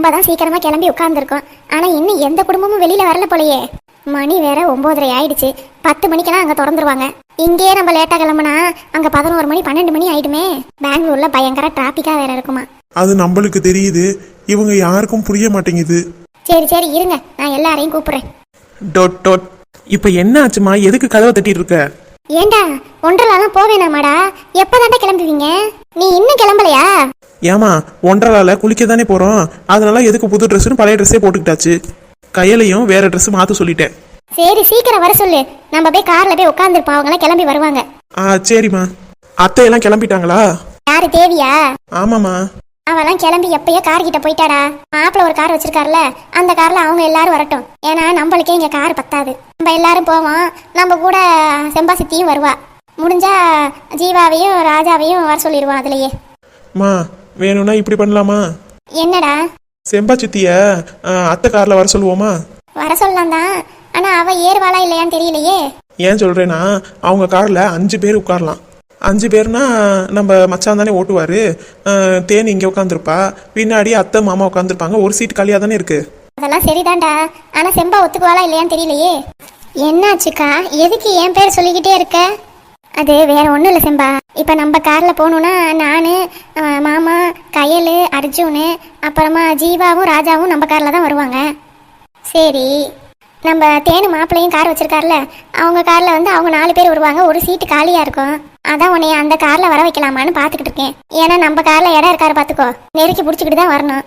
நம்ம தான் சீக்கிரமா கிளம்பி உட்கார்ந்துருக்கோம். ஆனா இன்னும் எந்த குடும்பமும் வெளியில வரல போலயே. மணி வேற 9:30 ஆயிடுச்சு. 10 மணிக்கெல்லாம் அங்க திறந்துருவாங்க. இங்கேயே நம்ம லேட்டா கிளம்புனா அங்க 11 மணி 12 மணி ஆயிடுமே. பெங்களூர்ல பயங்கர டிராபிக்கா வேற இருக்குமா. அது நம்மளுக்கு தெரியுது, இவங்க யாருக்கும் புரிய மாட்டேங்குது. சரி சரி இருங்க, நான் எல்லாரையும் கூப்பிடுறேன். டோட் டோட். இப்ப என்ன ஆச்சுமா? எதுக்கு கதவை தட்டிட்டு இருக்க? ஏண்டா ஒன்றரெல்லாம் போவேனாமாடா? எப்பதாண்டா கிளம்புவீங்க? நீ இன்னும் கிளம்பலையா? ஏமா, 1.5 குளிக்க தானே போறோம், அதனால எதுக்கு புது ட்ரெஸ்னு பழைய ட்ரெஸ்ஸே போட்டுக்கிட்டாச்சு. கையிலையும் வேற ட்ரெஸ் மாத்த சொல்லிட்டேன். சரி சீக்கிரம் வர சொல்லு, நம்ம போய் கார்ல போய் உட்காந்துருப்போம். அவங்க எல்லாம் கிளம்பி வருவாங்க. சரிம்மா. அத்தை எல்லாம் கிளம்பிட்டாங்களா? யாரு, தேவியா? ஆமாமா. அவெல்லாம் கிளம்பி எப்பயோ கார் கிட்ட போயிட்டாடா. மாப்பிள்ள ஒரு கார் வச்சிருக்காருல, அந்த கார்ல அவங்க எல்லாரும் வரட்டும். ஏன்னா நம்மளுக்கே இங்க கார் பத்தாது. நம்ம எல்லாரும் போவோம். நம்ம கூட செம்பா சித்தியும் வருவா. முடிஞ்சா ஜீவாவையும் ராஜாவையும் வர சொல்லிடுவோம் அதுலயே. மா, வேணும்னா இப்படி பண்ணலாமா? என்னடா? செம்பா சித்திய அத்தை கார்ல வர சொல்லுவோமா? வர சொல்லலாம் தான், ஆனா அவ ஏறுவாளா இல்லையான்னு தெரியலையே. ஏன் சொல்றேன்னா, அவங்க கார்ல 5 பேர் உட்காரலாம். 5 பேர்னா நம்ம மச்சான் தானே ஓட்டுவாரு. தேனி இங்க உட்காந்துருப்பா, பின்னாடி அத்தை மாமா உட்காந்துருப்பாங்க. ஒரு சீட் காலியா தானே இருக்கு. அதெல்லாம் சரிதான்டா, ஆனா செம்பா ஒத்துக்குவாளா இல்லையான்னு தெரியலையே. என்னாச்சுக்கா, எதுக்கு என் பேர் சொல்லிக்கிட்டே இருக்க? அது வேற ஒன்றும் இல்லை செம்பா. இப்போ நம்ம காரில் போகணுன்னா நான், மாமா, கயல், அர்ஜுனு, அப்புறமா ஜீவாவும் ராஜாவும் நம்ம காரில் தான் வருவாங்க. சரி, நம்ம தேனு மாப்பிள்ளையும் கார் வச்சிருக்காருல, அவங்க காரில் வந்து அவங்க 4 பேர் வருவாங்க. ஒரு சீட்டு காலியாக இருக்கும். அதான் உன்னைய அந்த காரில் வர வைக்கலாமான்னு பார்த்துக்கிட்டு இருக்கேன். ஏன்னா நம்ம காரில் இடம் இருக்காரு பார்த்துக்கோ, நெருக்கி பிடிச்சிக்கிட்டு தான் வரணும்.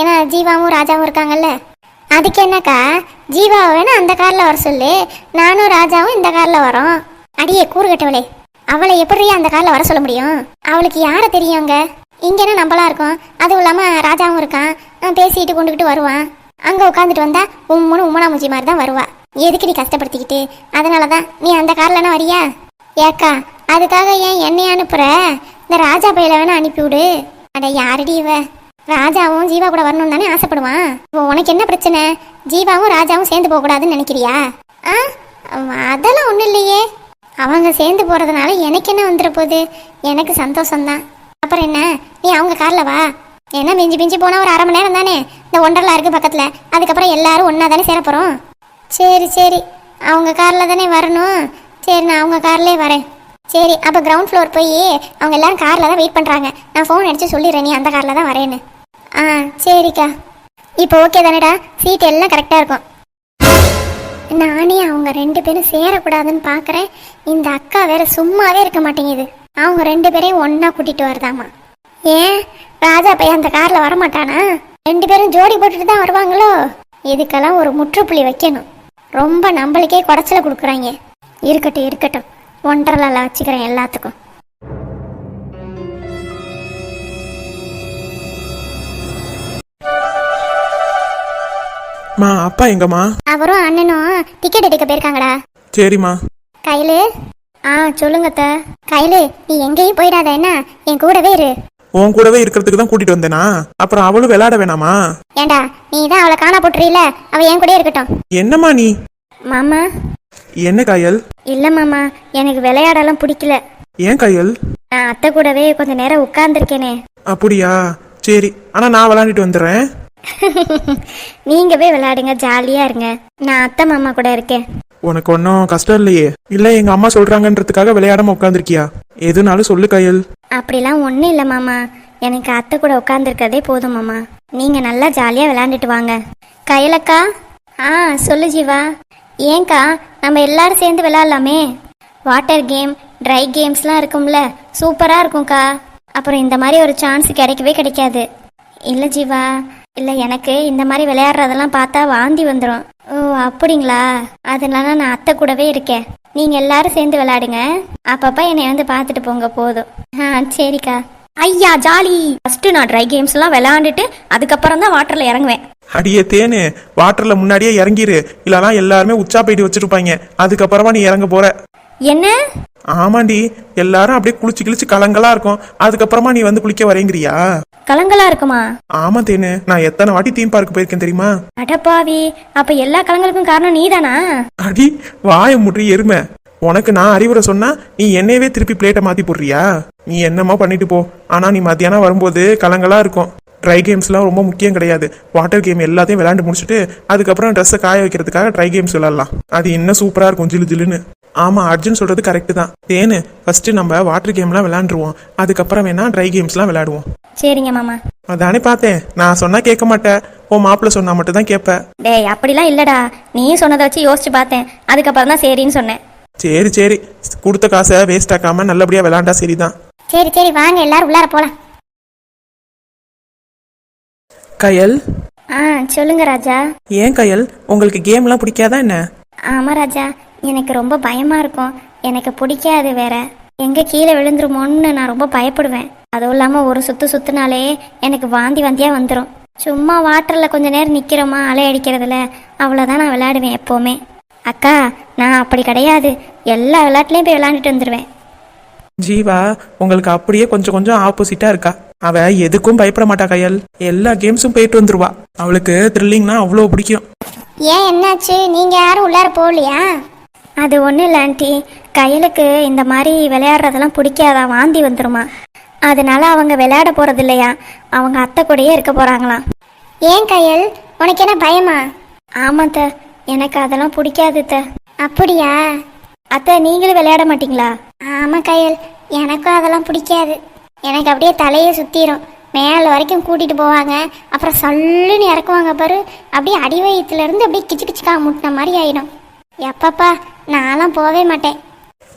ஏன்னா ஜீவாவும் ராஜாவும் இருக்காங்கல்ல. அதுக்கு என்னக்கா, ஜீவாவை வேணா அந்த காரில் வர சொல்லு, நானும் ராஜாவும் இந்த காரில் வரோம். அடியே கூறுகட்டவளே, அவளை எப்படி அந்த காரில் வர சொல்ல முடியும்? அவளுக்கு யாரை தெரியுங்க? இங்கன்னா நம்மளா இருக்கோம். அதுவும் இல்லாமல் ராஜாவும் இருக்கான், பேசிட்டு கொண்டுகிட்டு வருவான். அங்கே உட்காந்துட்டு வந்தா உம்மனா மூஞ்சி மாதிரி தான் வருவா. எதுக்கு நீ கஷ்டப்படுத்திக்கிட்டு? அதனால தான் நீ அந்த கார்லனா வரியா? ஏக்கா, அதுக்காக ஏன் என்னைய அனுப்புற? இந்த ராஜா பையில வேணா அனுப்பிவிடு. அட யாரடி இவ? ராஜாவும் ஜீவா கூட வரணும்னு தானே ஆசைப்படுவான். உனக்கு என்ன பிரச்சனை? ஜீவாவும் ராஜாவும் சேர்ந்து போகக்கூடாதுன்னு நினைக்கிறியா? அதெல்லாம் ஒன்றும் இல்லையே. அவங்க சேர்ந்து போகிறதுனால எனக்கு என்ன வந்துட போகுது? எனக்கு சந்தோஷம்தான். அப்புறம் என்ன, நீ அவங்க காரில் வா. ஏன்னா மிஞ்சி போனால் ஒரு 1/2 மணி நேரம் தானே. இந்த ஒண்டர்லா இருக்குது பக்கத்தில். அதுக்கப்புறம் எல்லாரும் ஒன்றா தானே சேர போகிறோம். சரி சரி, அவங்க காரில் தானே வரணும். சரி, நான் அவங்க கார்லேயே வரேன். சரி, அப்போ கிரவுண்ட் ஃப்ளோர் போய் அவங்க எல்லாரும் காரில் தான் வெயிட் பண்ணுறாங்க. நான் ஃபோன் அடித்து சொல்லிடுறேன், நீ அந்த காரில் தான் வரேன்னு. சரிக்கா. இப்போ ஓகே தானேடா? சீட் எல்லாம் கரெக்டாக இருக்கும். நானே அவங்க 2 பேரும் சேரக்கூடாதுன்னு பார்க்குறேன். இந்த அக்கா வேற சும்மாவே இருக்க மாட்டேங்குது. அவங்க 2 பேரையும் ஒன்றா கூட்டிகிட்டு வருதாமா. ஏன் ராஜா பையன் அந்த காரில் வரமாட்டானா? 2 பேரும் ஜோடி போட்டுட்டு தான் வருவாங்களோ? இதுக்கெல்லாம் ஒரு முற்றுப்புள்ளி வைக்கணும். ரொம்ப நம்மளுக்கே குடைச்சல கொடுக்குறாங்க. இருக்கட்டும் இருக்கட்டும், ஒன்றரை வச்சுக்கிறேன் எல்லாத்துக்கும். மா, அப்பா எங்கம்மா? அவரும் அண்ணனும் டிக்கெட் எடுக்க போயிருக்காங்கடா. சரிம்மா. கையிலு. சொல்லுங்க அத்தை. கையிலு, நீ எங்கேயும் போயிடாத, என்ன என் கூடவே இரு. உன் கூடவே இருக்கிறதுக்கு தான் கூட்டிட்டு வந்தேனா? அப்புறம் அவளும் விளையாட வேணாமா? ஏண்டா, நீ தான் அவளை காணா போட்டுறீல, அவ என் கூட இருக்கட்டும். என்னம்மா நீ? மாமா. என்ன கயல்? இல்ல மாமா, எனக்கு விளையாடலாம் பிடிக்கல. ஏன் கயல்? நான் அத்தை கூடவே கொஞ்ச நேரம் உட்கார்ந்துருக்கேனே. அப்படியா? சரி, ஆனா நான் விளையாண்டுட்டு வந்துடுறேன். நீங்க போய் விளையாடுங்க, ஜாலியா இருங்க. நான் அத்தை மாமா கூட இருக்கேன். உனக்கு ஒன்றும் கஷ்டம் இல்லையே? இல்ல எங்க அம்மா சொல்றாங்கன்றதுக்காக விளையாடாம உட்காந்துருக்கியா? எதுனாலும் சொல்லு கயல். அப்படிலாம் ஒன்றும் இல்லை மாமா, எனக்கு அத்தை கூட உட்காந்துருக்கதே போதும் மாமா. நீங்க நல்லா ஜாலியா விளையாண்டுட்டு வாங்க. கையிலக்கா. சொல்லு ஜீவா. ஏன்க்கா, நம்ம எல்லாரும் சேர்ந்து விளையாடலாமே. வாட்டர் கேம், ட்ரை கேம்ஸ்லாம் இருக்கும்ல, சூப்பராக இருக்கும்க்கா. அப்புறம் இந்த மாதிரி ஒரு சான்ஸ் கிடைக்கவே கிடைக்காது. இல்லை ஜீவா, இல்லை, எனக்கு இந்த மாதிரி விளையாடுறதெல்லாம் பார்த்தா வாந்தி வந்துடும். ஓ அப்படிங்களா? அதனால நான் அத்தை கூடவே இருக்கேன். நீங்கள் எல்லாரும் சேர்ந்து விளையாடுங்க. அப்பப்போ என்னை வந்து பார்த்துட்டு போங்க போதும். சரிக்கா. ஐயா ஜாலி. ஃபர்ஸ்ட் நான் ட்ரை கேம்ஸ் எல்லாம் விளையாண்டுட்டு அதுக்கப்புறம் தான் வாட்டர்ல இறங்குவேன். அடியே தேனு, வாட்டர்ல முன்னாடியே இறங்கிரு, இல்லனா எல்லாருமே உச்சா போயிட்டு வச்சிருப்பாங்க. அதுக்கப்புறமா நீ இறங்க போற. என்ன? ஆமாண்டி, எல்லாரும் அப்படியே குளிச்சு கிழிச்சு கலங்கலா இருக்கும். அதுக்கப்புறமா நீ வந்து குளிக்க வரேங்கிறியா? கலங்கலா இருக்குமா? ஆமா தேனு, நான் எத்தனை வாட்டி தீம் பார்க் போயிருக்கேன் தெரியுமா? அடப்பாவி, அப்ப எல்லா கலங்களுக்கும் காரணம் நீதானா? அடி வாய முற்றி எருமை. உனக்கு நான் அறிவுரை சொன்னா நீ என்னையவே திருப்பி பிளேட்டை மாத்தி போடுறியா? நீ என்னமா பண்ணிட்டு போ. ஆனா நீ மத்தியானம் வரும்போது கலங்கலா இருக்கும். ட்ரை கேம்ஸ்லாம் ரொம்ப முக்கியம் கிடையாது. வாட்டர் கேம் எல்லாத்தையும் விளையாண்டு முடிச்சுட்டு அதுக்கப்புறம் ட்ரெஸ்ஸை காய வைக்கிறதுக்காக ட்ரை கேம்ஸ் விளையாடலாம். அது இன்னும் சூப்பராக இருக்கும், ஜிலு ஜிலுன்னு. ஆமாம், அர்ஜுன் சொல்கிறது கரெக்டு தான். தேனு, ஃபஸ்ட்டு நம்ம வாட்டர் கேம்லாம் விளையாண்டுருவோம், அதுக்கப்புறம் வேணா ட்ரை கேம்ஸ்லாம் விளையாடுவோம். சரிங்க மாமா. அதானே பார்த்தேன், நான் சொன்னால் கேட்க மாட்டேன், உன் மாப்பிள்ளை சொன்னால் மட்டும் தான் கேட்பேன். டேய் அப்படிலாம் இல்லடா, நீ சொன்னதை வச்சு யோசிச்சு பார்த்தேன், அதுக்கப்புறம் தான் சரின்னு சொன்னேன். சரி சரி, கொடுத்த காசை வேஸ்ட் ஆக்காமல் நல்லபடியாக விளையாண்டா சரிதான். சரி சரி, வாங்க எல்லாரும் உள்ளார போலாம். கயல். சொல்லுங்க ராஜா. ஏன் கயல், உங்களுக்கு கேம்லாம் பிடிக்காதா என்ன? ஆமா ராஜா, எனக்கு ரொம்ப பயமா இருக்கும். எனக்கு பிடிக்காது வேற. எங்க கீழே விழுந்துருமோன்னு நான் ரொம்ப பயப்படுவேன். அதுவும் இல்லாம ஒரு சுத்துனாலே எனக்கு வாந்தியா வந்துடும். சும்மா வாட்டர்ல கொஞ்ச நேரம் நிக்கிறோமா அலை அடிக்கிறதுல, அவ்வளவுதான் நான் விளையாடுவேன் எப்பவுமே. அக்கா, நான் அப்படி கிடையாது, எல்லா விளையாட்டுலயும் போய் விளையாண்டுட்டு வந்துடுவேன். ஜீவா உங்களுக்கு அப்படியே கொஞ்சம் கொஞ்சம் ஆப்போசிட்டா இருக்கா. அவ எதுக்கும் பயப்பட மாட்டா கயல், எல்லா கேம்ஸும் போயிட்டு வந்துருவா. அவளுக்கு த்ரில்லிங்னா அவ்வளோ பிடிக்கும். ஏன், என்னாச்சு? நீங்க யாரும் உள்ளார போகலையா? அது ஒன்றும் இல்லை ஆண்டி, கையலுக்கு இந்த மாதிரி விளையாடுறதெல்லாம் பிடிக்காதா, வாந்தி வந்துருமா. அதனால அவங்க விளையாட போறது இல்லையா, அவங்க அத்தை கூடயே இருக்க போறாங்களாம். ஏன் கயல், உனக்கு என்ன பயமா? ஆமாத்த, எனக்கு அதெல்லாம் பிடிக்காது த. அப்படியா? அத்தை, நீங்களும் விளையாட மாட்டீங்களா? ஆமா கயல், எனக்கும் அதெல்லாம் பிடிக்காது. எனக்கு அப்படியே தலையே சுத்திரும். மேலே வரைக்கும் கூட்டிட்டு போவாங்க, அப்புறம் சல்லுன்னு இறக்குவாங்க பாரு, அப்படியே அடி வயிற்றுல இருந்து அப்படியே கிச்சு கிச்சுக்கா முட்டின மாதிரி ஆயிடும். எப்பப்பா, நான்லாம் போவே மாட்டேன்.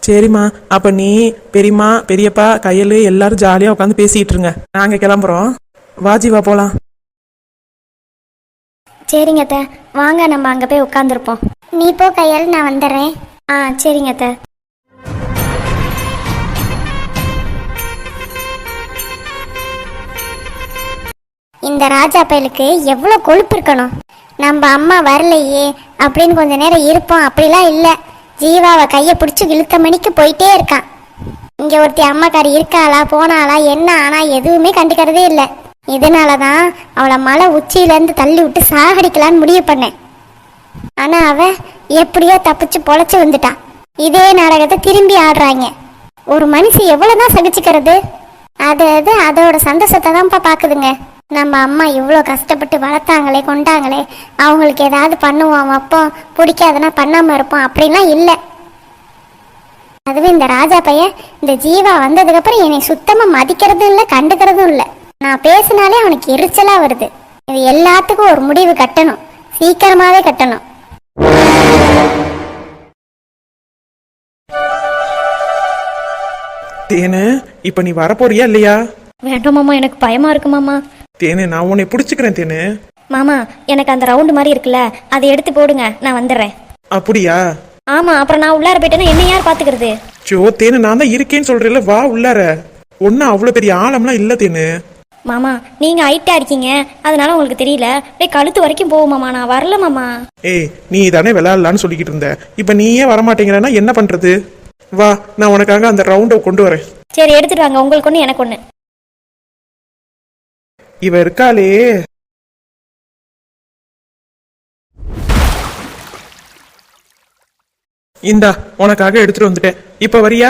சரிம்மா, அப்ப நீ பெரியம்மா பெரியப்பா கையல் எல்லாரும் ஜாலியா உட்காந்து பேசிட்டு இருங்க, நாங்க கிளம்புறோம். வா ஜீவா போலாம். சரிங்க அத்தை, வாங்க நம்ம அங்கே போய் உட்காந்துருப்போம். நீ போ கையல், நான் வந்துடுறேன். சரிங்க அத்தை. இந்த ராஜா பயலுக்கு எவ்வளோ கொழுப்பு இருக்கணும். நம்ம அம்மா வரலையே அப்படின்னு கொஞ்ச நேரம் இருப்போம், அப்படிலாம் இல்லை. ஜீவாவை கையை பிடிச்சி இழுத்த மணிக்கு போயிட்டே இருக்கான். இங்கே ஒருத்தி அம்மாக்காரி இருக்காளா போனாளா என்ன ஆனா எதுவுமே கண்டுக்கிறதே இல்லை. இதனால தான் அவளை மலை உச்சியிலேருந்து தள்ளி விட்டு சாகடிக்கலான்னு முடிவு பண்ணேன். ஆனால் அவ எப்படியோ தப்பிச்சு பொழைச்சி வந்துட்டான். இதே நாடகத்தை திரும்பி ஆடுறாங்க. ஒரு மனுஷன் எவ்வளோதான் சகிச்சுக்கிறது? அது அதோட சந்தோஷத்தை தான்ப்பா பார்க்குதுங்க. நம்ம அம்மா இவ்வளோ கஷ்டப்பட்டு வளர்த்தாங்களே கொண்டாங்களே, அவங்களுக்கு ஏதாவது பண்ணுவோம் வைப்போம், பிடிக்காதுன்னா பண்ணாமல் இருப்போம், அப்படின்லாம் இல்லை. அதுவே இந்த ராஜா பையன் இந்த ஜீவா வந்ததுக்கப்புறம் என்னை சுத்தமாக மதிக்கிறதும் இல்லை, கண்டுக்கிறதும் இல்லை. நான் பேசினாலே அவனுக்கு எரிச்சலாக வருது. இது எல்லாத்துக்கும் ஒரு முடிவு கட்டணும், சீக்கிரமாகவே கட்டணும். தேனு, இப்ப நீ வரப்போறியா இல்லையா? வேண்டாம் மாமா, எனக்கு பயமா இருக்கு மாமா. தேனு, நான் உன்னை பிடிச்சிக்கிறேன் தேனு. மாமா, எனக்கு அந்த ரவுண்டு மாதிரி இருக்குல்ல, அதை எடுத்து போடுங்க, நான் வந்துடுறேன். அப்படியா? ஆமா, அப்புறம் நான் உள்ளார போயிட்டேன்னா என்ன யார் பாத்துக்கிறது? சோ தேனு, நான் தான் இருக்கேன்னு சொல்றேன்ல, வா உள்ளார. ஒன்னும் அவ்வளவு பெரிய ஆழம்லாம் இல்ல தேனு. மாமா, நீங்க ஹைட்டா இருக்கீங்க, அதனால உங்களுக்கு தெரியல. அப்படியே கழுத்து வரைக்கும் போகும் மாமா, நான் வரல மாமா. ஏய், நீ தானே விளையாடலான்னு சொல்லிக்கிட்டு இருந்த, இப்ப நீயே வரமாட்டேங்கிறன்னா என்ன பண்றது? வா, நான் உனக்காக அந்த ரவுண்டை கொண்டு வரேன். சரி, எடுத்துட்டு வாங்க, உங்களுக்கு ஒண்ணு எனக்கு ஒண்ணு. இவ இருக்காளே, இந்தா உனக்காக எடுத்துட்டு வந்துட்டேன். இப்ப வரியா?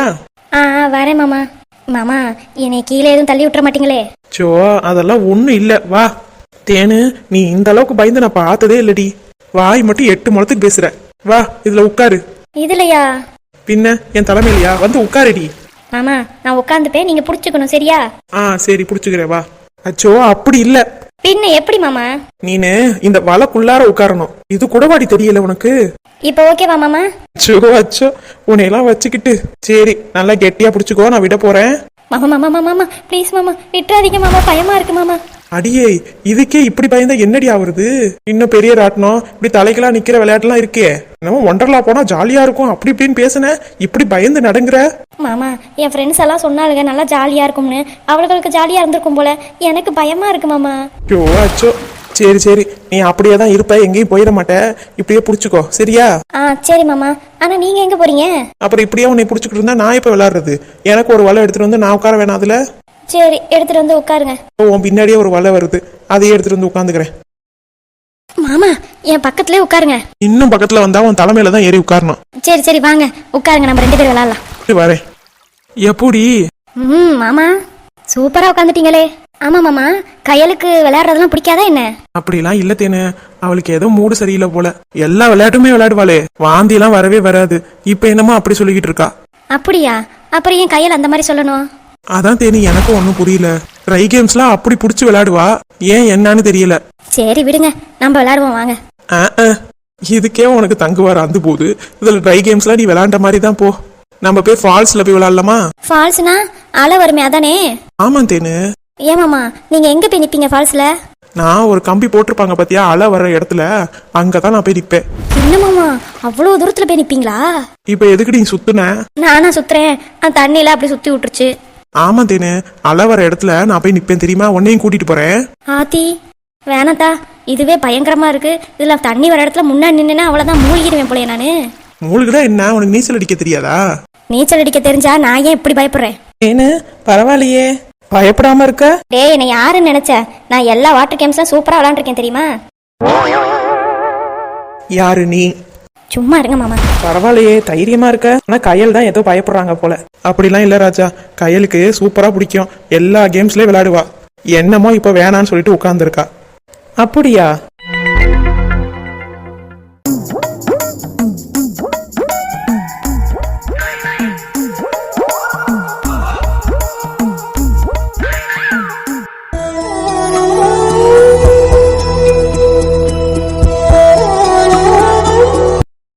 வரேன் மாமா. மாமா, என்னை கீழே எதுவும் தள்ளி விட்டுற மாட்டீங்களே? சோ அதெல்லாம் ஒண்ணும் இல்ல, வா. தேனு, நீ இந்த அளவுக்கு பயந்து நான் பார்த்ததே இல்லடி. வாய் மட்டும் 8 முழத்துக்கு பேசுற. வா, இதுல உட்காரு. இதுலயா? பின்ன என் தலைமையிலையா? வந்து உட்காருடி. மாமா, நான் உட்காந்துப்பேன், நீங்க புடிச்சுக்கணும், சரியா? சரி, புடிச்சுக்கிறேன், வா. அச்சோ, அப்படி இல்ல. பின்ன எப்படி மாமா? நீனு இந்த வலைக்குள்ளார உட்காரணும். இது கூடவாடி தெரியல உனக்கு? இப்ப ஓகேவா மாமா? அச்சோ அச்சோ, உன்னையெல்லாம் வச்சுக்கிட்டு. சரி, நல்லா கெட்டியா புடிச்சுக்கோ, நான் விட போறேன். மாமா மாமா மாமா ப்ளீஸ் மாமா, விட்டுறாதீங்க மாமா, பயமா இருக்கு மாமா. அடியே, இதுக்கே இப்படி பயந்தா என்னடி ஆகுறது? இன்னும் பெரிய ராட்டனம், இப்படி தலைக்கெல்லாம் நிக்கிற விளையாட்டுலாம் இருக்கே. நம்ம ஒண்டர்லா போனா ஜாலியா இருக்கும் அப்படி இப்படின்னு பேசுன, இப்படி பயந்து நடங்குற. மாமா, என் ஃப்ரெண்ட்ஸ் எல்லாம் சொன்னாலுங்க நல்லா ஜாலியா இருக்கும்னு. அவளுக்கு ஜாலியா இருந்திருக்கும் போல, எனக்கு பயமா இருக்கு மாமா. ஐயோ அச்சோ. சரி சரி, நீ அப்படியே தான் இருப்ப, எங்கேயும் போயிட மாட்ட. இப்படியே புடிச்சுக்கோ, சரியா? சரி மாமா. ஆனா நீங்க எங்க போறீங்க? அப்புறம் இப்படியே உன்னை புடிச்சுக்கிட்டு இருந்தா நான் இப்ப விளையாடுறது? எனக்கு ஒரு வலை எடுத்துட்டு வந்து நான் உட்கார வேணாம் அதுல? சரி, எடுத்துட்டு வந்து உட்காருங்க. உன் பின்னாடியே ஒரு வலை வருது, அதையே எடுத்துட்டு வந்து உட்காந்துக்கிறேன். மாமா, என் பக்கத்துலயே உட்காருங்க. இன்னும் பக்கத்துல வந்தா உன் தலைமையில தான் ஏறி உட்காரணும். சரி சரி, வாங்க உட்காருங்க, நம்ம 2 பேரும் விளையாடலாம். வரேன். எப்படி? மாமா, சூப்பரா உட்காந்துட்டீங்களே. ஆமா மாமா, கையலுக்கு விளையாடுறதெல்லாம் பிடிக்காதா என்ன? அப்படிலாம் இல்ல தேனு, அவளுக்கு ஏதோ மூடு சரியில்லை போல. எல்லா விளையாட்டுமே விளையாடுவாளே, வாந்தி எல்லாம் வரவே வராது. இப்ப என்னமோ அப்படி சொல்லிக்கிட்டு இருக்கா. அப்படியா? அப்புறம் ஏன் கையல் அந்த மாதிரி சொல்லணும்? அதான் தேனி, எனக்கும் ஒன்றும் புரியல. ட்ரை கேம்ஸ்லாம் அப்படி பிடிச்சி விளையாடுவா, ஏன் என்னன்னு தெரியல. சரி விடுங்க, நம்ம விளையாடுவோம் வாங்க. இதுக்கே உனக்கு தங்குவார் அந்த போது, இதுல ட்ரை கேம்ஸ்லாம் நீ விளையாண்ட மாதிரி தான். போ, நம்ம போய் ஃபால்ஸ்ல போய் விளையாடலாமா? ஃபால்ஸ்னா அலை வருமே அதானே? ஆமா தேனு. ஏமாமா, நீங்க எங்க போய் நிப்பீங்க ஃபால்ஸ்ல? நான் ஒரு கம்பி போட்டிருப்பாங்க பாத்தியா, அலை வர்ற இடத்துல, அங்கதான் நான் போய் நிப்பேன். என்னமாமா, அவ்வளவு தூரத்துல போய் நிப்பீங்களா? இப்ப எதுக்கு நீ சுத்துன? நானா சுத்துறேன், அந்த தண்ணியில அப்படி சுத்தி விட்டுருச்சு. ஆமா தேனு, அலை வர இடத்துல நான் போய் நிப்பேன் தெரியுமா, உன்னையும் கூட்டிட்டு போறேன். ஆத்தி வேணாத்தா, இதுவே பயங்கரமா இருக்கு. இதுல தண்ணி வர இடத்துல முன்னாடி நின்னா அவ்வளவுதான் மூழ்கிடுவேன் போலயே நானு. மூழ்குடா என்ன, உனக்கு நீச்சல் அடிக்க தெரியாதா? நீச்சல் அடிக்க தெரிஞ்சா நான் ஏன் இப்படி பயப்படுறேன்? ஏன்னு பரவாயில்லையே, பயப்படாம இருக்க. டேய், என்னை யாருன்னு நினைச்ச? நான் எல்லா வாட்டர் கேம்ஸ்லாம் சூப்பரா விளையாண்டுருக்கேன் தெரியுமா? யாரு நீ? சும்மா இருங்க மாமா. பரவாயில்லையே, தைரியமா இருக்க. ஆனா கையல் தான் ஏதோ பயப்படுறாங்க போல. அப்படிலாம் இல்ல ராஜா, கையலுக்கு சூப்பரா பிடிக்கும், எல்லா கேம்ஸ்லயும் விளையாடுவா. என்னமோ இப்ப வேணான்னு சொல்லிட்டு உட்கார்ந்துருக்கா. அப்படியா?